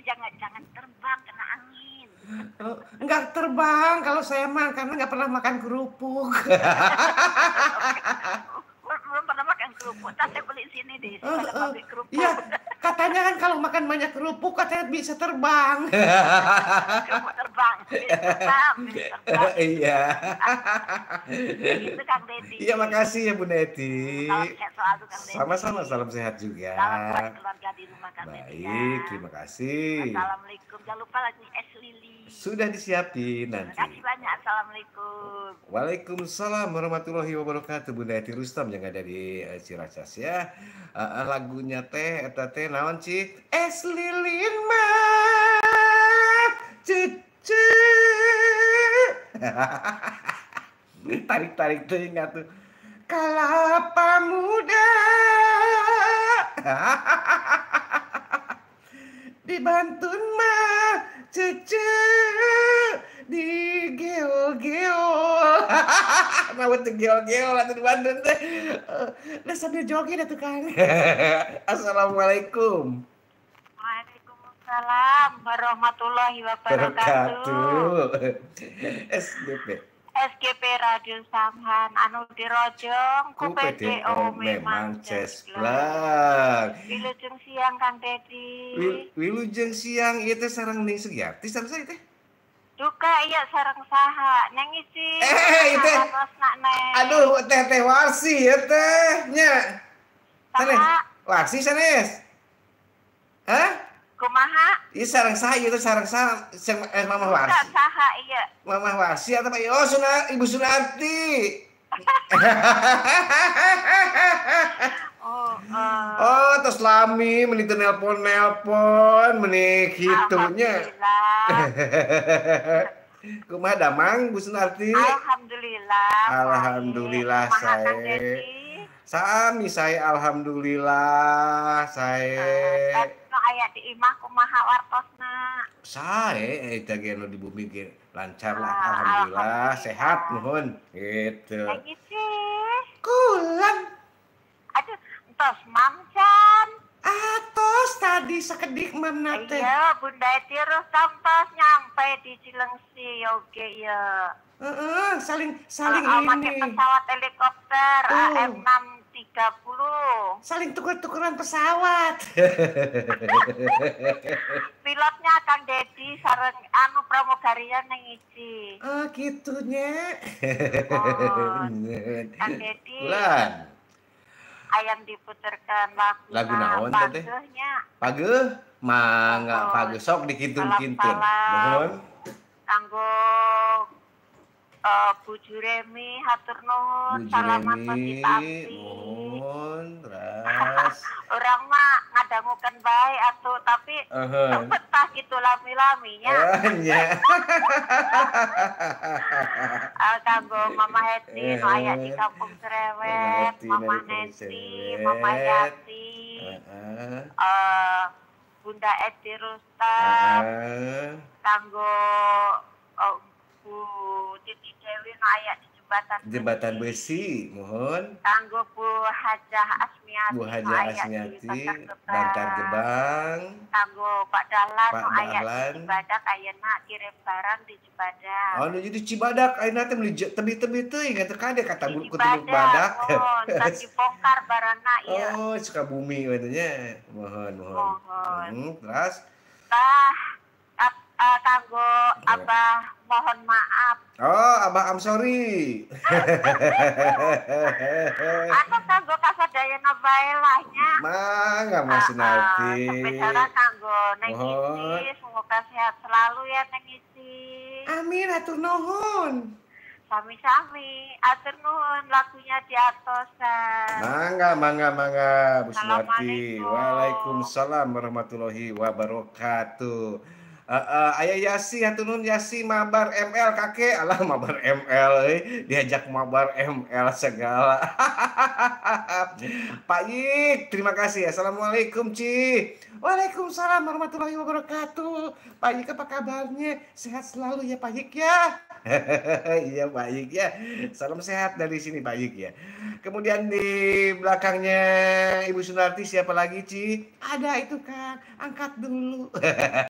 jangan terbang kena angin. Enggak terbang kalau saya mah karena nggak pernah makan kerupuk. Belum pernah makan kerupuk. Ntar saya beli sini deh. Sini ada pabrik kerupuk. Iya, katanya kan kalau makan banyak kerupuk katanya bisa terbang. Kerupuk terbang. Bisa terbang. Iya. Gitu Kang Deddy. Iya, makasih ya Bu Neti. Salam sehat selalu Kang Deddy. Sama-sama, salam sehat juga. Salam buat keluarga di rumah Kang Deddy. Baik, terima kasih. Assalamualaikum. Jangan lupa lagi es lili. Sudah disiapin Terima nanti. kasih banyak. Assalamualaikum. Waalaikumsalam warahmatullahi wabarakatuh. Bunda Eti Rustam yang ada di Ciracas ya. Lagunya teh eta teh naon Ci? Es lilin mah cucu. Tarik-tarik tuh ingat tuh. Kalapa muda. Di Bantun mah cucu di geol-geol. Nawat teh geol-geol atuh di Bandung teh. Da sambil joget atuh Kang. Assalamualaikum. Waalaikumsalam warahmatullahi wabarakatuh. SDP. SGP Radio Samhan anu dirojong ku PDO memang cesplak. Wilujeng siang Kang Deddy. Wilujeng siang ieu teh sareng Ning Sugiarti sareng saya teh. Duka iya sareng saha neng isi. Ieu teh. Aduh teh Warsi ieu teh nya. Sanes. Warsi sanes. Hah? Kumaha? Ieu sareng saha ieu teh sareng saha Mamah Warsi. Saha iya. Mamah Warsi atau Ibu Sunarti. Oh, terus lami meuni teu nelpon meuni kitunya. Kumaha damang Bu Sunarti? Alhamdulillah sae. Sami sae alhamdulillah sae. Aya di imah kumaha wartosna? Sae eta ge anu di bumi ge lancar lah alhamdulillah sehat nuhun gitu. Lagi sih. Kulan. Aduh, entos mamcan. Atos tadi sakedik mamna teh. Iya, Bunda Eti Rustam tos nyampe di Cilengsi oge ya. Saling ini. Pakai pesawat helikopter AM630. Saling tuker-tukeran pesawat. Pilotnya Kang Deddy sareng anu pramugarian nang iji. Oh, gitunya. Kang Deddy. Ulan. Ayam diputerkan lagu naon teh? Pageuh? Mangga pageuh sok dikintun-kintun. Mohon. Kanggo Bu Juremi hatur nuhun salaman kita abdi. Mohon ras. Orang mah ngadangukeun bae atuh tapi betah gitu lami-laminya. Nya. Kanggo Mama Heti nu aya di Kampung Cerewet, Mama Neti, Mama Yati. Bunda Eti Rustam. Kanggo Bu Titi Dewi nu aya di jembatan besi, mohon. Kanggo Bu Hajah Asmiati. Bu Hajah Asmiati, Bantar Gebang. Kanggo Pak Dahlan nu aya di Cibadak ayeuna kirim barang di Cibadak. Oh, nu jadi Cibadak ayeuna teh meuli tebi-tebi teuing eta kade kata bulu kutub badak. Mohon dibongkar barangna ieu. Oh, Sukabumi we nya. Mohon. Terus kanggo Abah mohon maaf. Oh, Abah I'm sorry. Atau kanggo kasadayana bae lah nya. Mangga Mas Sunarti. Spesialna kanggo Neng Isi, semoga sehat selalu ya Neng Isi. Amin, atur nuhun. Sami-sami, atur nuhun lagunya diatosan. Mangga Bu Sunarti. Waalaikumsalam warahmatullahi wabarakatuh. Ayah Yasi hatur nuhun Yasi mabar ML kakek. Alah mabar ML diajak mabar ML segala. Pak Yik, terima kasih. Assalamualaikum Ci. Waalaikumsalam warahmatullahi wabarakatuh. Pak Yik apa kabarnya? Sehat selalu ya Pak Yik ya. Iya Pak Yik ya. Salam sehat dari sini Pak Yik ya. Kemudian di belakangnya Ibu Sunarti siapa lagi Ci? Ada itu kan, angkat dulu.